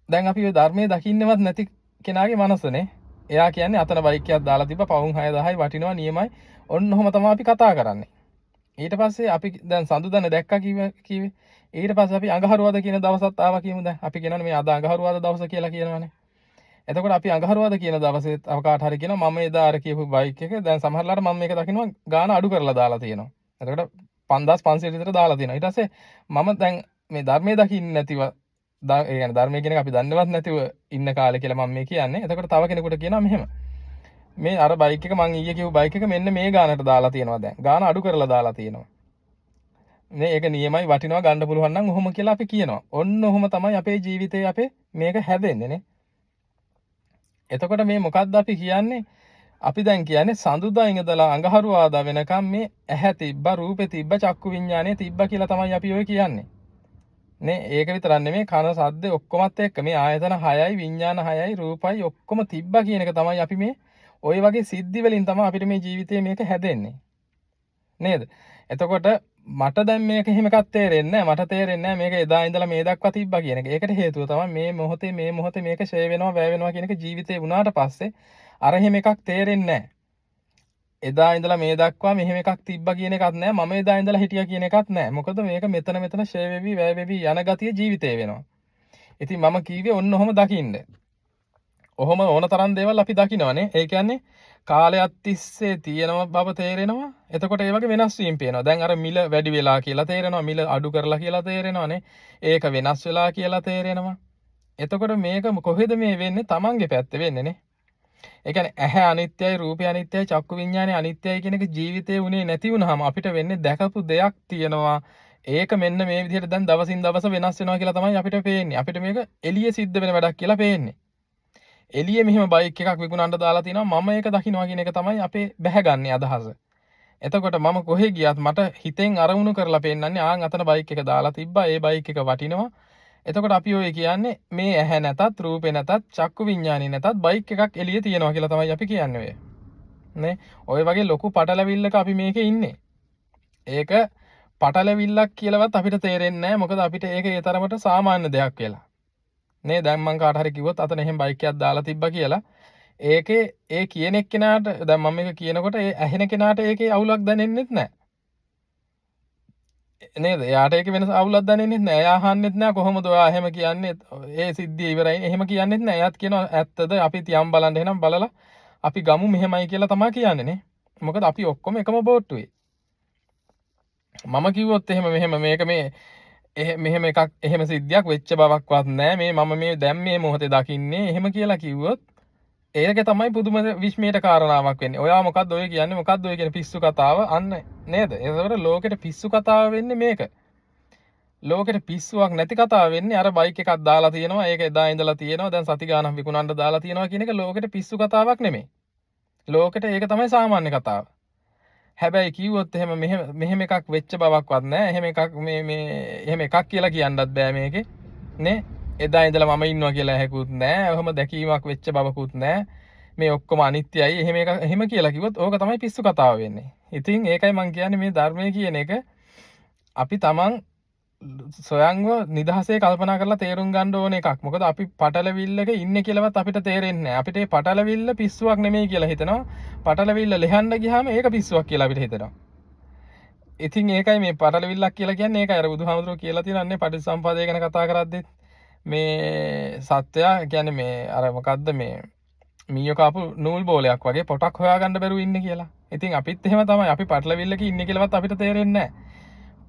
දැන් අපි ඔය ධර්මයේ දකින්නවත් නැති කෙනාගේ මනසනේ. එයා කියන්නේ අතන බයික් එකක් දාලා තිබ්බා පවුම් 6000යි වටිනවා නියමයි. ඔන්න ඔහොම තමයි අපි කතා කරන්නේ. ඊට පස්සේ අපි දැන් සඳුදානේ දැක්කා කිව්වේ. ඊට පස්සේ අපි අඟහරුවාද කියන දවසත් ආවා කියමු දැන්. අපි කියනවනේ මේ අද අඟහරුවාද දවස කියලා කියනවනේ. එතකොට අපි අඟහරුවාද කියන දවසේ අවකාට හරි කියනවා මම එදා අර කියපු බයික් එක දැන් සමහරලාට මම මේක දකින්නවා ගාන අඩු කරලා දාලා තියෙනවා. එතකොට 5500 විතර දාලා තියෙනවා. ඊට පස්සේ මම දැන් මේ ධර්මයේ දකින්න නැතිව ඒ කියන්නේ ධර්මයේ කියන එක අපි දන්නවත් නැතිව ඉන්න කාලේ කියලා මම මේ කියන්නේ. එතකොට තව කෙනෙකුට කියනවා මෙහෙම. මේ අර බයික් එක මං ඊයේ කිව්ව බයික් එක මෙන්න මේ ගානට දාලා තියෙනවා දැන්. ගාන අඩු කරලා දාලා තියෙනවා. නේ ඒක නියමයි වටිනවා ගන්න පුළුවන් නම් ඔහොම කියලා අපි කියනවා. ඔන්න ඔහොම තමයි අපේ ජීවිතේ අපේ මේක හැදෙන්නේ නේ. එතකොට මේ මොකද්ද අපි කියන්නේ? අපි දැන් කියන්නේ සඳුදා ඉඳලා අඟහරුවාදා වෙනකම් මේ ඇහැ තිබ්බා, රූපේ තිබ්බා, චක්කු විඤ්ඤාණය තිබ්බා කියලා තමයි අපි ඔය කියන්නේ. නේ ඒක විතරක් නෙමෙයි කන සද්ද ඔක්කොමත් එක්ක මේ ආයතන 6යි විඤ්ඤාණ 6යි රූපයි ඔක්කොම තිබ්බා කියන එක තමයි අපි මේ ওই වගේ සිද්ධි වලින් තමයි අපිට මේ ජීවිතේ මේක හැදෙන්නේ. නේද? එතකොට මට දැන් මේක එහෙම එකක් තේරෙන්නේ නැහැ. මට තේරෙන්නේ නැහැ මේක එදා ඉඳලා මේ දක්වා තිබ්බා කියන එක. ඒකට හේතුව තමයි මේ මොහොතේ මේක ෂේ වෙනවා, වැය වෙනවා කියන එක ජීවිතේ වුණාට පස්සේ අර එහෙම එකක් තේරෙන්නේ නැහැ. එදා ඉඳලා මේ දක්වා මෙහෙම එකක් තිබ්බා කියන එකක් නැහැ. මම එදා ඉඳලා හිටියා කියන එකක් නැහැ. මොකද මේක මෙතන ෂේ වෙවි, වැය වෙවි යන ගතිය ජීවිතේ වෙනවා. ඉතින් මම කීවේ ඔන්න ඔහොම දකින්න. ඔහොම ඕන තරම් දේවල් අපි දකිනවනේ. ඒ කියන්නේ කාලයක් තිස්සේ තියෙනව බව තේරෙනවා. එතකොට ඒ වගේ වෙනස් වීම පේනවා. දැන් අර මිල වැඩි වෙලා කියලා තේරෙනවා. මිල අඩු කරලා කියලා තේරෙනවානේ. ඒක වෙනස් වෙලා කියලා තේරෙනවා. එතකොට මේක කොහෙද මේ වෙන්නේ? Tamange පැත්තේ වෙන්නේ නේ. ඒ කියන්නේ ඇහැ අනිත්‍යයි, රූපය අනිත්‍යයි, චක්කු විඤ්ඤාණය අනිත්‍යයි කියන එක ජීවිතේ උනේ නැති වුනහම අපිට වෙන්නේ දැකපු දෙයක් තියෙනවා. ඒක මෙන්න මේ විදිහට දැන් දවසින් දවස වෙනස් වෙනවා කියලා තමයි අපිට පේන්නේ. අපිට මේක එළියේ සිද්ධ වෙන වැඩක් කියලා පේන්නේ. එළියේ මෙහෙම බයික් එකක් විකුණන්න දාලා තිනවා මම ඒක දකින්නවා කියන එක තමයි අපේ බැහැගන්නේ අදහස. එතකොට මම කොහෙ ගියත් මට හිතෙන් අරමුණු කරලා පෙන්නන්නේ ආන් අතන බයික් එක දාලා තිබ්බා ඒ බයික් එක වටිනවා. එතකොට අපි ඔය කියන්නේ මේ ඇහැ නැතත් රූපේ නැතත් චක්කු විඤ්ඤාණය නැතත් බයික් එකක් එළියේ තියෙනවා කියලා තමයි අපි කියන්නේ ඔය. නේ? ඔය වගේ ලොකු පටලවිල්ලක අපි මේකේ ඉන්නේ. ඒක පටලවිල්ලක් කියලාවත් අපිට තේරෙන්නේ නැහැ. මොකද අපිට ඒක ඒ තරමට සාමාන්‍ය දෙයක් වෙලා. නේ දැන් මං කාට හරි කිව්වොත් අතන එහෙම බයික් එකක් දාලා තිබ්බා කියලා ඒකේ ඒ කියන එක්කෙනාට දැන් මම මේක කියනකොට ඒ ඇහෙන කෙනාට ඒකේ අවුලක් දැනෙන්නෙත් නැහැ නේද? එයාට ඒකේ වෙනස අවුලක් දැනෙන්නෙත් නැහැ. එයා අහන්නෙත් නැහැ කොහොමද ඔයා එහෙම කියන්නේ ඒ සිද්ධිය ඉවරයි එහෙම කියන්නෙත් නැහැ. එයාත් කියනවා ඇත්තද අපි තියම් බලන්න එහෙනම් බලලා අපි ගමු මෙහෙමයි කියලා තමයි කියන්නේ නේ. මොකද අපි ඔක්කොම එකම බෝට්ටුවේ. මම කිව්වොත් එහෙම මෙහෙම මේක මේ මෙහෙම එකක් එහෙම සිද්ධියක් වෙච්ච බවක්වත් නැහැ. මේ මම මේ දැන් මේ මොහොතේ දකින්නේ එහෙම කියලා කිව්වොත් ඒක තමයි පුදුම විශ්මයට කාරණාවක් වෙන්නේ. ඔයා මොකද්ද ඔය කියන්නේ? මොකද්ද ඔය කියන පිස්සු කතාව? අන්න නේද? ඒකවල ලෝකෙට පිස්සු කතාව වෙන්නේ මේක. ලෝකෙට පිස්සුවක් නැති කතාව වෙන්නේ අර බයික් එකක් දාලා තියෙනවා. ඒක එදා ඉඳලා තියෙනවා. දැන් සති ගානක් විකුණන්න දාලා තියෙනවා කියන එක ලෝකෙට පිස්සු කතාවක් නෙමෙයි. ලෝකෙට ඒක තමයි සාමාන්‍ය කතාව. හැබැයි කිව්වොත් එහෙම මෙහෙම එකක් වෙච්ච බවක්වත් නැහැ. එහෙම එකක් එහෙම එකක් කියලා කියන්නත් බෑ මේකේ. නේ? එදා ඉඳලා මම ඉන්නවා කියලා හැකුත් නැහැ. ඔහොම දැකීමක් වෙච්ච බවකුත් නැහැ. මේ ඔක්කොම අනිත්‍යයි. එහෙම කියලා කිව්වොත් ඕක තමයි පිස්සු කතාව වෙන්නේ. ඉතින් ඒකයි මම කියන්නේ මේ ධර්මයේ කියන එක අපි තමන් සොයන්ව නිදහසේ කල්පනා කරලා තේරුම් ගන්න ඕන එකක්. මොකද අපි පටලවිල්ලක ඉන්නේ කියලාවත් අපිට තේරෙන්නේ නැහැ. අපිට මේ පටලවිල්ල පිස්සුවක් නෙමෙයි කියලා හිතනවා. පටලවිල්ල ලෙහන්න ගියාම ඒක පිස්සුවක් කියලා අපිට හිතෙනවා. ඉතින් ඒකයි මේ පටලවිල්ලක් කියලා කියන්නේ ඒකයි අර බුදුහාමුදුරුවෝ කියලා තියෙනන්නේ පටිච්චසමුප්පාදය ගැන කතා කරද්දී මේ සත්‍යය කියන්නේ මේ අර මොකද්ද මේ මීයෝ කාපු නූල් බෝලයක් වගේ පොටක් හොයාගන්න බැරුව ඉන්නේ කියලා. ඉතින් අපිත් එහෙම තමයි. අපි පටලවිල්ලක ඉන්නේ කියලාවත් අපිට තේරෙන්නේ නැහැ.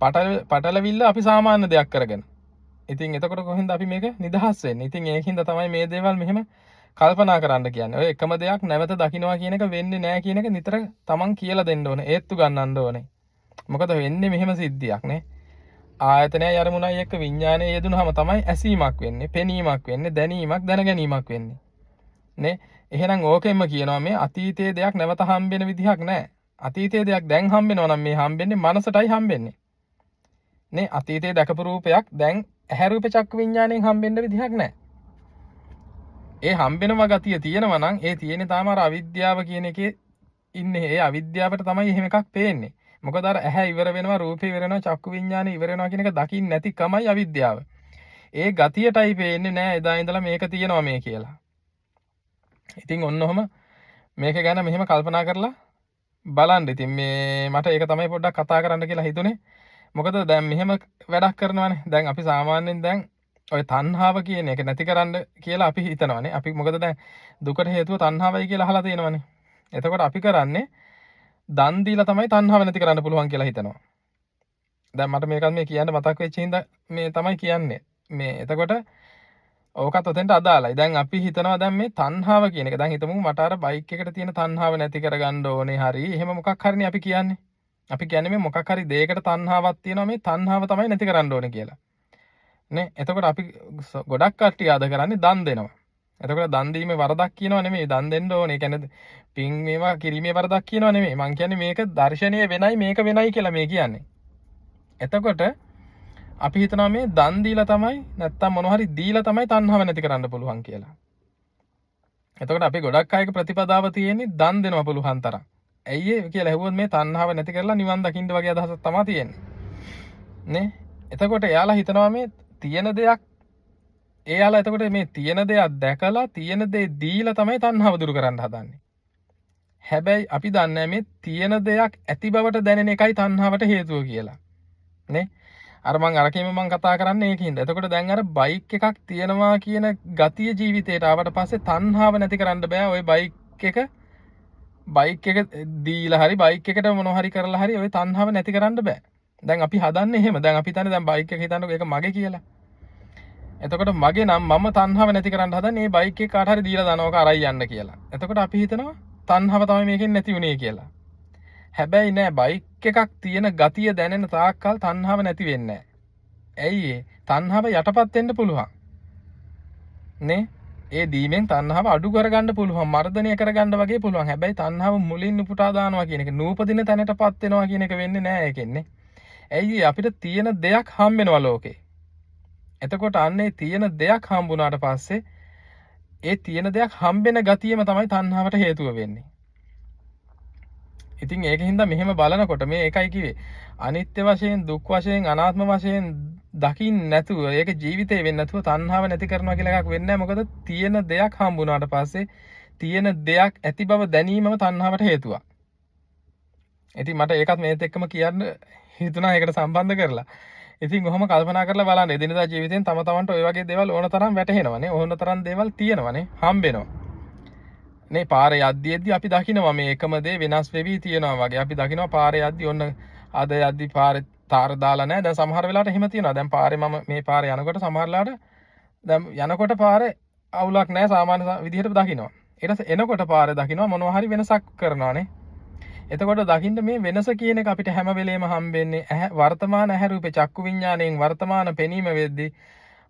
පටලවිල්ල අපි සාමාන්‍ය දෙයක් කරගෙන. ඉතින් එතකොට කොහෙන්ද අපි මේක නිදහස් වෙන්නේ? ඉතින් ඒකින්ද තමයි මේ දේවල් මෙහෙම කල්පනා කරන්න කියන්නේ. ඔය එකම දෙයක් නැවත දකින්නවා කියන එක වෙන්නේ නැහැ කියන එක නිතර තමන් කියලා දෙන්න ඕනේ. ඒත්තු ගන්නන්න ඕනේ. මොකද වෙන්නේ මෙහෙම සිද්ධියක් නේ. ආයතනයයි අරමුණයි එක්ක විඥානය යෙදුනහම තමයි ඇසීමක් වෙන්නේ, පෙනීමක් වෙන්නේ, දැනීමක්, දැනගැනීමක් වෙන්නේ. නේ? එහෙනම් ඕකෙන්ම කියනවා මේ අතීතයේ දෙයක් නැවත හම්බෙන විදිහක් නැහැ. අතීතයේ දෙයක් දැන් හම්බෙනවා නම් මේ හම්බෙන්නේ මනසටයි හම්බෙන්නේ. නේ අතීතයේ දැකපු රූපයක් දැන් ඇහැ රූප චක්කු විඤ්ඤාණයෙන් හම්බෙන්න විදිහක් නැහැ. ඒ හම්බෙනම ගතිය තියෙනවා නම් ඒ තියෙන්නේ තාම අර අවිද්‍යාව කියන එකේ ඉන්නේ. ඒ අවිද්‍යාවට තමයි එහෙම එකක් පේන්නේ. මොකද අර ඇහැ ඉවර වෙනවා, රූපේ ඉවර වෙනවා, චක්කු විඤ්ඤාණය ඉවර වෙනවා කියන එක දකින්න නැතිකමයි අවිද්‍යාව. ඒ ගතියටයි පේන්නේ නෑ එදා ඉඳලා මේක තියෙනවා මේ කියලා. ඉතින් ඔන්න ඔහම මේක ගැන මෙහෙම කල්පනා කරලා බලන්න. ඉතින් මේ මට ඒක තමයි පොඩ්ඩක් කතා කරන්න කියලා හිතුනේ. මොකද දැන් මෙහෙම වැඩක් කරනවානේ. දැන් අපි සාමාන්‍යයෙන් දැන් ඔය තණ්හාව කියන එක නැති කරන්න කියලා අපි හිතනවානේ. අපි මොකද දැන් දුකට හේතුව තණ්හාවයි කියලා අහලා තියෙනවානේ. එතකොට අපි කරන්නේ දන් දීලා තමයි තණ්හාව නැති කරන්න පුළුවන් කියලා හිතනවා. දැන් මට මේකත් මේ කියන්න මතක් වෙච්ච හින්දා මේ තමයි කියන්නේ. මේ එතකොට ඕකත් ඔතෙන්ට අදාළයි. දැන් අපි හිතනවා දැන් මේ තණ්හාව කියන එක. දැන් හිතමු මට අර බයික් එකට තියෙන තණ්හාව නැති කරගන්න ඕනේ. හරි. එහෙම මොකක් හරිනේ අපි කියන්නේ. අපි කියන්නේ මේ මොකක් හරි දෙයකට තණ්හාවක් තියෙනවා. මේ තණ්හාව තමයි නැති කරන්න ඕනේ කියලා. නේ? එතකොට අපි ගොඩක් කට්ටිය ආද කරන්නේ දන් දෙනවා. එතකොට දන් දීමේ වරදක් කියනවා නෙමෙයි. දන් දෙන්න ඕනේ. ඒ කියන්නේ පින් මේවා කිරීමේ වරදක් කියනවා නෙමෙයි. මං කියන්නේ මේක දර්ශනීය වෙනයි මේක වෙනයි කියලා මේ කියන්නේ. එතකොට අපි හිතනවා මේ දන් දීලා තමයි නැත්තම් මොනවා හරි දීලා තමයි තණ්හාව නැති කරන්න පුළුවන් කියලා. එතකොට අපි ගොඩක් අයක ප්‍රතිපදාව තියෙන්නේ දන් දෙනවා පුළුවන් තරම්. ඇයි ඒ කියලා ඇහුවොත් මේ තණ්හාව නැති කරලා නිවන් දකින්න වගේ අදහසක් තමයි තියෙන්නේ. නේ? එතකොට එයාලා හිතනවා මේ තියෙන දෙයක් එයාලා එතකොට මේ තියෙන දෙයක් දැකලා තියෙන දේ දීලා තමයි තණ්හාව දුරු කරන්න හදන්නේ. හැබැයි අපි දන්නේ මේ තියෙන දෙයක් ඇති බවට දැනෙන එකයි තණ්හාවට හේතුව කියලා. නේ? අර මං අරකෙම මං කතා කරන්නේ ඒකින්ද. එතකොට දැන් අර බයික් එකක් තියෙනවා කියන ගතිය ජීවිතේට ආවට පස්සේ තණ්හාව නැති කරන්න බෑ. ওই බයික් එක දීලා හරි බයික් එකට මොනවා හරි කරලා හරි ওই තණ්හාව නැති කරන්න බෑ. දැන් අපි හදන්නේ එහෙම. දැන් අපි හිතන්නේ දැන් බයික් එක හිතන්නකෝ ඒක මගේ කියලා. එතකොට මගේ නම් මම තණ්හාව නැති කරන්න හදන්නේ මේ බයික් එක කාට හරි දීලා දානවා කරයි යන්න කියලා. එතකොට අපි හිතනවා තණ්හාව තමයි මේකෙන් නැති වුනේ කියලා. හැබැයි නෑ බයික් එකක් තියෙන ගතිය දැනෙන තාක්කල් තණ්හාව නැති වෙන්නේ නෑ. ඇයි ඒ? තණ්හාව යටපත් වෙන්න පුළුවන්. නේ? ඒ දීමෙන් තණ්හාව අඩු කරගන්න පුළුවන්, මර්ධනය කරගන්න වගේ පුළුවන්. හැබැයි තණ්හාව මුලින් උපුටා දානවා කියන එක, නූපදින තැනටපත් වෙනවා කියන එක වෙන්නේ නෑ ඒකෙන්නේ. ඇයි අපිට තියෙන දෙයක් හම්බ වෙනවා ලෝකේ. එතකොට අන්නේ තියෙන දෙයක් හම්බුනාට පස්සේ ඒ තියෙන දෙයක් හම්බෙන ගතියම තමයි තණ්හාවට හේතුව වෙන්නේ. ඉතින් ඒකින්ද මෙහෙම බලනකොට මේ එකයි කිව්වේ අනිත්‍ය වශයෙන් දුක් වශයෙන් අනාත්ම වශයෙන් දකින්න නැතුව ඒක ජීවිතේ වෙන්නේ නැතුව තණ්හාව නැති කරනවා කියලා එකක් වෙන්නේ නැහැ. මොකද තියෙන දෙයක් හම්බුනාට පස්සේ තියෙන දෙයක් ඇති බව දැනීමම තණ්හාවට හේතුවක්. ඉතින් මට ඒකත් මේත් එක්කම කියන්න හිතුණා ඒකට සම්බන්ධ කරලා. ඉතින් කොහොම කල්පනා කරලා බලන්න එදිනදා ජීවිතෙන් තම තමන්ට ওই වගේ දේවල් ඕන තරම් වැටහෙනවනේ. ඕන තරම් දේවල් තියෙනවනේ. හම්බෙනවා. නේ පාරේ යද්දී අපි දකිනවා මේ එකම දේ වෙනස් වෙවි තියෙනවා වගේ. අපි දකිනවා පාරේ යද්දී ඔන්න අද යද්දී පාරේ තාර දාලා නැහැ. දැන් සමහර වෙලාවට එහෙම තියෙනවා. දැන් පාරේ මම මේ පාරේ යනකොට සමහරලාට දැන් යනකොට පාරේ අවුලක් නැහැ සාමාන්‍ය විදිහට දකිනවා. ඊට පස්සේ එනකොට පාරේ දකිනවා මොනවා හරි වෙනසක් කරනවානේ. එතකොට දකින්න මේ වෙනස කියන එක අපිට හැම වෙලේම හම්බෙන්නේ වර්තමාන ඇහැ රූපේ චක්කු විඤ්ඤාණයෙන් වර්තමාන පෙනීම වෙද්දී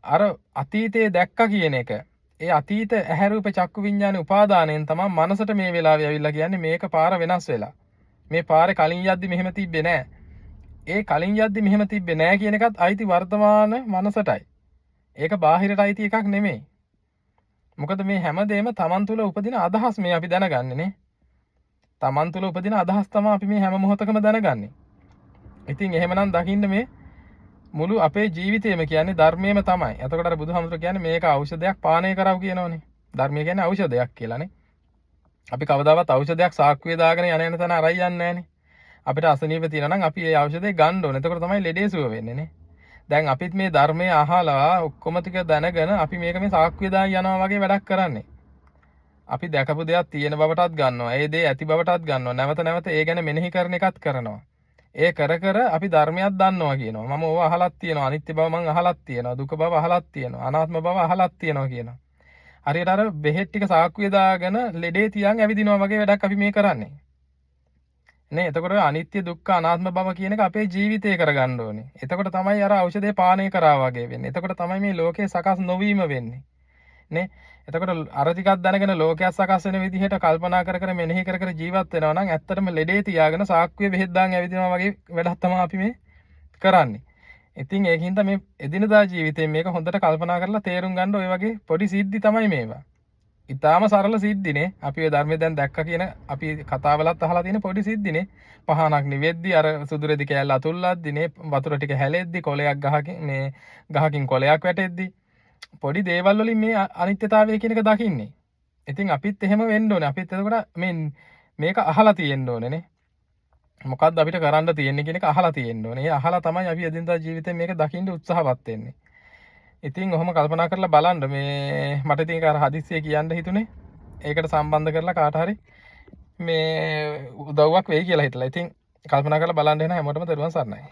අර අතීතයේ දැක්ක කියන එක. ඒ අතීත ඇහැ රූප චක්කු විඤ්ඤාණේ උපාදානයෙන් තමයි මනසට මේ වෙලාවේ ඇවිල්ලා කියන්නේ මේක පාර වෙනස් වෙලා. මේ පාරේ කලින් යද්දි මෙහෙම තිබ්බේ නෑ. ඒ කලින් යද්දි මෙහෙම තිබ්බේ නෑ කියන එකත් අයිති වර්තමාන මනසටයි. ඒක බාහිරට අයිති එකක් නෙමෙයි. මොකද මේ හැමදේම Taman තුල උපදින අදහස් මේ අපි දැනගන්නේ නේ. Taman තුල උපදින අදහස් තමයි අපි මේ හැම මොහොතකම දැනගන්නේ. ඉතින් එහෙමනම් දකින්න මේ මුළු අපේ ජීවිතේම කියන්නේ ධර්මයේම තමයි. එතකොට අර බුදුහාමුදුරුවෝ කියන්නේ මේක ඖෂධයක් පානය කරව කියනවනේ. ධර්මය කියන්නේ ඖෂධයක් කියලානේ. අපි කවදාවත් ඖෂධයක් සාක්කුවේ දාගෙන යන තැන අරයි යන්නේ නැහනේ. අපිට අසනීප තියෙනවා නම් අපි ඒ ඖෂධය ගන්න ඕනේ. එතකොට තමයි ලෙඩේ සුව වෙන්නේ නේ. දැන් අපිත් මේ ධර්මයේ අහලා ඔක්කොම ටික දැනගෙන අපි මේක මේ සාක්කුවේ දාගෙන යනවා වගේ වැඩක් කරන්නේ. අපි දැකපු දෙයක් තියෙන බවටත් ගන්නවා. ඒ දේ ඇති බවටත් ගන්නවා. නැවත නැවත ඒ ගැන මෙනෙහි කරන එකත් කරනවා. ඒ කර කර අපි ධර්මයක් දන්නවා කියනවා. මම ඕව අහලත් තියෙනවා. අනිත්‍ය බව මං අහලත් තියෙනවා. දුක බව අහලත් තියෙනවා. අනාත්ම බව අහලත් තියෙනවා කියනවා. හරියට අර බෙහෙත් ටික සාක්කුවේ දාගෙන ලෙඩේ තියන් ඇවිදිනවා වගේ වැඩක් අපි මේ කරන්නේ. නේ එතකොට අනිත්‍ය දුක්ඛ අනාත්ම බව කියන එක අපේ ජීවිතේ කරගන්න ඕනේ. එතකොට තමයි අර ඖෂධය පානය කරා වගේ වෙන්නේ. එතකොට තමයි මේ ලෝකේ සකස් නොවීම වෙන්නේ. නේ එතකොට අර ටිකක් දැනගෙන ලෝකයක් සකස් වෙන විදිහට කල්පනා කර කර මෙනෙහි කර කර ජීවත් වෙනවා නම් ඇත්තටම ලෙඩේ තියාගෙන සාක්කුවේ බෙහෙත් දාන් ඇවිදිනවා වගේ වැඩක් තමයි අපි මේ කරන්නේ. ඉතින් ඒකින්ද මේ එදිනදා ජීවිතේ මේක හොඳට කල්පනා කරලා තේරුම් ගන්න ඔය වගේ පොඩි සිද්ධි තමයි මේවා. ඊටාම සරල සිද්ධිනේ. අපි ඔය ධර්මයේ දැන් දැක්ක කියන අපි කතාවලත් අහලා තියෙන පොඩි සිද්ධිනේ. පහනක් නිවෙද්දි අර සුදුරෙදි කෑල්ල අතුල්ලද්දි නේ වතුර ටික හැලෙද්දි කොලයක් ගහකින් කොලයක් වැටෙද්දි පොඩි දේවල් වලින් මේ අනිත්‍යතාවය කියන එක දකින්නේ. ඉතින් අපිත් එහෙම වෙන්න ඕනේ. අපිත් එතකොට මේක අහලා තියෙන්න ඕනේ නේ. මොකද්ද අපිට කරන්න තියෙන්නේ කියන එක අහලා තියෙන්න ඕනේ. ඒ අහලා තමයි අපි එදිනදා ජීවිතේ මේක දකින්න උත්සාහවත් වෙන්නේ. ඉතින් ඔහොම කල්පනා කරලා බලන්න මේ මට ඉතින් අර හදිස්සියේ කියන්න හිතුනේ. ඒකට සම්බන්ධ කරලා කාට හරි මේ උදව්වක් වෙයි කියලා හිතලා. ඉතින් කල්පනා කරලා බලන්න එන හැමෝටම දරුවන් සරණයි.